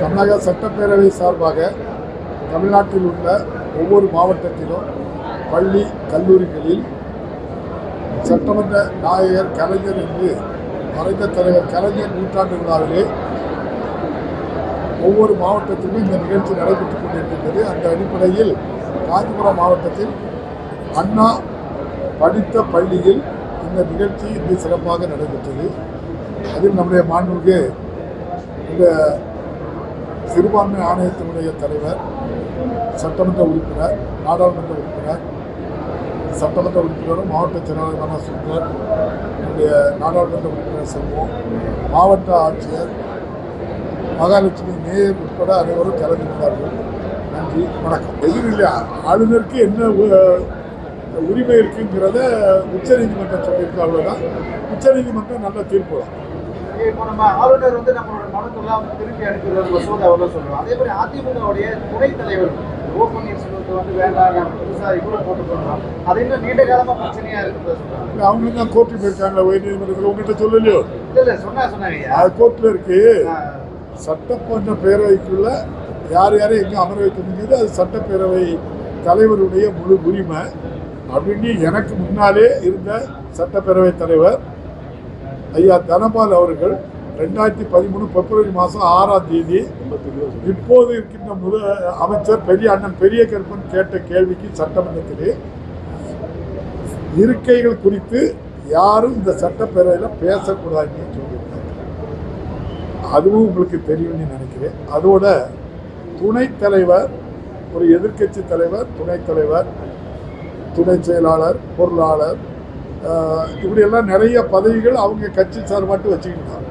தமிழக சட்டப்பேரவை சார்பாக தமிழ்நாட்டில் உள்ள ஒவ்வொரு மாவட்டத்திலும் பள்ளி கல்லூரிகளில் சட்டமன்ற நாயகர் கலைஞர் என்று மறைந்த தலைவர் கலைஞர் நூற்றாண்டு விழாவிலே ஒவ்வொரு மாவட்டத்திலும் இந்த நிகழ்ச்சி நடைபெற்றுக் கொண்டிருக்கின்றது. அந்த அடிப்படையில் காஞ்சிபுரம் மாவட்டத்தில் அண்ணா படித்த பள்ளியில் இந்த நிகழ்ச்சி இன்று சிறப்பாக நடைபெற்றது. அதில் நம்முடைய மாண்புமிகு இந்த சிறுபான்மை ஆணையத்தினுடைய தலைவர், சட்டமன்ற உறுப்பினர், நாடாளுமன்ற உறுப்பினர், சட்டமன்ற உறுப்பினரும் மாவட்ட செயலாளரான சுந்தர், நம்முடைய நாடாளுமன்ற உறுப்பினர் செல்வம், மாவட்ட ஆட்சியர், மகாலட்சுமி, மேயர் உட்பட அனைவரும் கலந்து கொண்டார்கள். நன்றி, வணக்கம். எதிரில் ஆளுநருக்கு என்ன உரிமை இருக்குங்கிறத உச்சநீதிமன்றம் சொல்லியிருக்கு. அவ்வளோதான். உச்சநீதிமன்றம் நல்ல தீர்ப்பு தான். இப்போ நம்ம ஆளுநர் நம்மளோட மனுக்கெல்லாம் திருப்பி அனுப்பிடுறது மசோதா அவ்வளோ சொல்கிறோம். அதே மாதிரி அதிமுகவுடைய துணைத் தலைவர் ஓ பன்னீர்செல்வத்தை வேண்டாம் புதுசாக இவ்வளோ போட்டு சொல்கிறோம். அது இன்னும் நீண்ட காலமாக பிரச்சனையாக இருக்குது சொல்கிறாங்க. அவங்க தான் கோர்ட்டுக்கு போயிருக்காங்களா உயர்நீதிமன்றத்தில்? உங்கள்கிட்ட சொல்லலையோ? இல்லை சொன்னாங்க. அது கோர்ட்டில் இருக்கு. சட்டமன்ற பேரவைக்குள்ள யார் யாரும் எங்கே அமர வைக்க முடியுது, அது சட்டப்பேரவை தலைவருடைய முழு உரிமை அப்படின்னு எனக்கு முன்னாலே இருந்த சட்டப்பேரவை தலைவர் ஐயா தனபால் அவர்கள் 2013 பிப்ரவரி மாதம் 6ஆம் தேதி இப்போது இருக்கின்ற அமைச்சர் பெரிய அண்ணன் பெரிய கருப்பன் கேட்ட கேள்விக்கு சட்டமன்றத்திலே இருக்கைகள் குறித்து யாரும் இந்த சட்டப்பேரவையில் பேசக்கூடாதுன்னு சொல்லியிருக்காங்க. அதுவும் உங்களுக்கு தெரியும்னு நினைக்கிறேன். அதோட துணைத் தலைவர், ஒரு எதிர்க்கட்சி தலைவர், துணைத் தலைவர், துணை செயலாளர், பொருளாளர், இப்படியெல்லாம் நிறைய பதவிகள் அவங்க கட்சி சார்பாட்டு வச்சுக்கிட்டாங்க.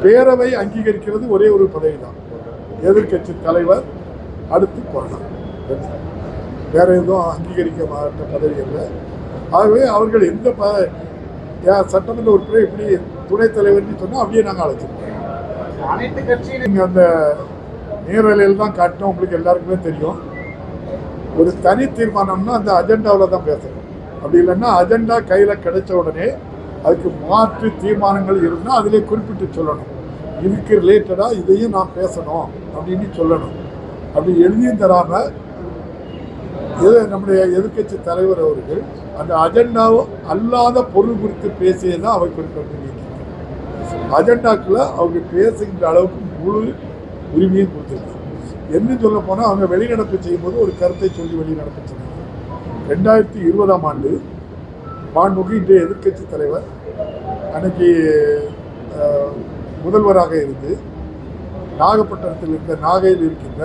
பேரவை அங்கீகரிக்கிறது ஒரே ஒரு பதவி தான், எதிர்க்கட்சி தலைவர், அடுத்து கொறடா. வேற எதுவும் அங்கீகரிக்க மாட்ட பதவி இல்லை. ஆகவே அவர்கள் எந்த சட்டமன்ற உறுப்பினர் இப்படி துணைத் தலைவர்னு சொன்னால் அப்படியே நாங்கள் அழைச்சிருக்கோம். அனைத்து கட்சியும் நீங்கள் அந்த நேரலையில் தான் காட்டினோம். உங்களுக்கு எல்லாருக்குமே தெரியும். ஒரு தனி தீர்மானம்னா அந்த அஜெண்டாவில் தான் பேசணும். அப்படி இல்லைன்னா அஜெண்டா கையில் கிடைச்ச உடனே அதுக்கு மாற்று தீர்மானங்கள் இருந்தால் அதிலே குறிப்பிட்டு சொல்லணும். இதுக்கு ரிலேட்டடாக இதையும் நான் பேசணும் அப்படின்னு சொல்லணும். அப்படி எழுதியும் தராமல் நம்முடைய எதிர்க்கட்சி தலைவர் அவர்கள் அந்த அஜெண்டாவும் அல்லாத பொருள் குறித்து பேசியதான் அவை குறிப்பிட்டு அஜெண்டாக்குள்ள அவங்க பேசுகின்ற அளவுக்கு முழு உரிமையும் கொடுத்துருக்காங்க. என்ன சொல்ல போனால் அவங்க வெளிநடப்பு செய்யும்போது ஒரு கருத்தை சொல்லி வெளிநடப்பு செய்யணும். 2020ஆம் ஆண்டு மாண்புமிகு இன்றைய எதிர்க்கட்சி தலைவர் அன்னைக்கு முதல்வராக இருந்து நாகப்பட்டினத்தில் இருந்த நாகையில் இருக்கின்ற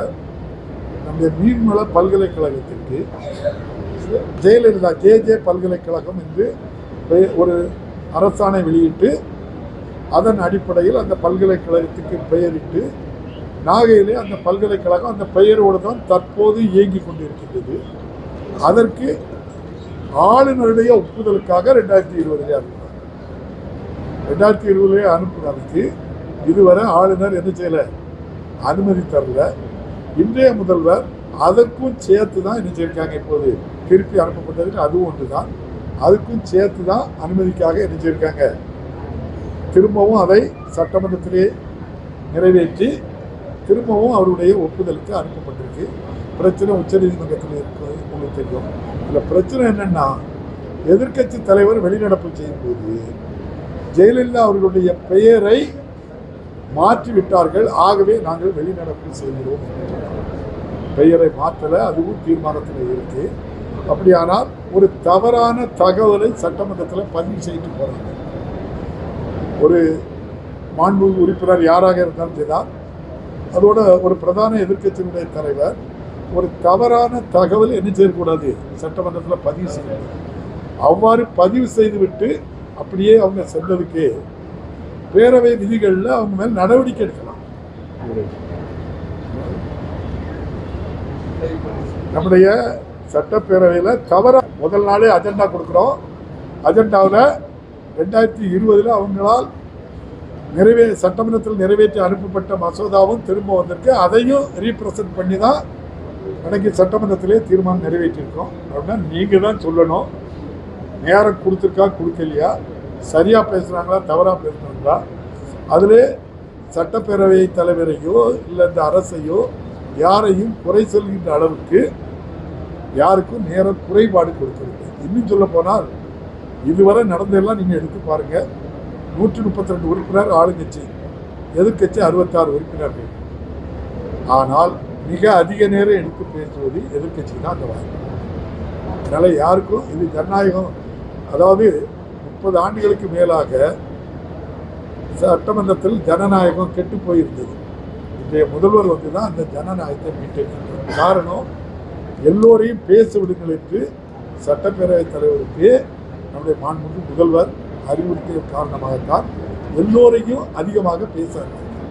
நம்முடைய மீன்வள பல்கலைக்கழகத்திற்கு ஜெயலலிதா ஜே பல்கலைக்கழகம் என்று ஒரு அரசாணை வெளியிட்டு அதன் அடிப்படையில் அந்த பல்கலைக்கழகத்துக்கு பெயரிட்டு நாகையிலே அந்த பல்கலைக்கழகம் அந்த பெயரோடு தான் தற்போது இயங்கி கொண்டிருக்கின்றது. அதற்கு ஆளுநருடைய ஒப்புதலுக்காக 2020 அனுப்பினார். 2020 அனுப்புனதுக்கு இதுவரை ஆளுநர் என்ன செய்யல, அனுமதி தரல. இன்றைய முதல்வர் அதற்கும் சேர்த்து தான் என்ன செய்யிருக்காங்க, இப்போது திருப்பி அனுப்பப்பட்டதுக்கு அதுவும் ஒன்று தான், அதுக்கும் சேர்த்து தான் அனுமதிக்காக என்ன செய்யிருக்காங்க, திரும்பவும் அதை சட்டமன்றத்திலே நிறைவேற்றி திரும்பவும் அவருடைய ஒப்புதலுக்கு அனுப்பப்பட்டிருக்கு. பிரச்சனை உச்சநீதிமன்றத்தில் இருக்கு, உங்களுக்கு தெரியும். இதில் பிரச்சனை என்னென்னா, எதிர்க்கட்சி தலைவர் வெளிநடப்பு செய்யும்போது ஜெயலலிதா அவர்களுடைய பெயரை மாற்றிவிட்டார்கள். ஆகவே நாங்கள் வெளிநடப்பு செய்கிறோம் என்று சொன்னாங்க. பெயரை மாற்றலை, அதுவும் தீர்மானத்தில் இருக்கு. அப்படியானால் ஒரு தவறான தகவலை சட்டமன்றத்தில் பதிவு செய்து போகிறாங்க. ஒரு மாண்புமிகு உறுப்பினர் யாராக இருந்தாலும் செய்தால், அதோட ஒரு பிரதான எதிர்க்கட்சியினுடைய தலைவர் ஒரு தவறான தகவல் என்ன செய்யக்கூடாது, சட்டமன்றத்தில் பதிவு செய்யணும். அவ்வாறு பதிவு செய்துவிட்டு அப்படியே அவங்க சென்றதுக்கு பேரவை விதிகளில் அவங்க மேல் நடவடிக்கை எடுக்கலாம். நம்முடைய சட்டப்பேரவையில் தவறாக முதல் நாளே அஜெண்டா கொடுக்குறோம். அஜெண்டாவில் 2020 அவங்களால் சட்டமன்றத்தில் நிறைவேற்றி அனுப்பப்பட்ட மசோதாவும் திரும்ப வந்திருக்கு. அதையும் ரீப்ரசன்ட் பண்ணி தான் அன்னைக்கு சட்டமன்றத்திலே தீர்மானம் நிறைவேற்றியிருக்கோம். அப்படின்னா நீங்கள் தான் சொல்லணும், நேரம் கொடுத்துருக்கா கொடுக்கலையா, சரியாக பேசுகிறாங்களா தவறாக பேசுகிறாங்களா. அதில் சட்டப்பேரவை தலைவரையோ இல்லை இந்த அரசையோ யாரையும் குறை சொல்கின்ற அளவுக்கு யாருக்கும் நேரம் குறைபாடு கொடுக்கவில்லை. இன்னும் சொல்ல போனால் இதுவரை நடந்ததெல்லாம் நீங்கள் எடுத்து பாருங்க. 132 உறுப்பினர் ஆளுங்கட்சி, எதிர்கட்சி 66 உறுப்பினர்கள். ஆனால் மிக அதிக நேரம் எடுத்து பேசுவது எதிர்கட்சி தான் அந்த வாய்ப்பு. அதனால யாருக்கும் இது ஜனநாயகம், அதாவது 30 ஆண்டுகளுக்கு மேலாக சட்டமன்றத்தில் ஜனநாயகம் கெட்டு போயிருந்தது. இன்றைய முதல்வர் வந்து தான் அந்த ஜனநாயகத்தை மீட்டெடுக்கிறார். காரணம், எல்லோரையும் பேச விடுங்கள் என்று சட்டப்பேரவைத் தலைவருக்கு நம்முடைய மாண்புமிகு முதல்வர் அறிவுறுத்திய காரணமாகத்தான் எல்லோரையும் அதிகமாக பேச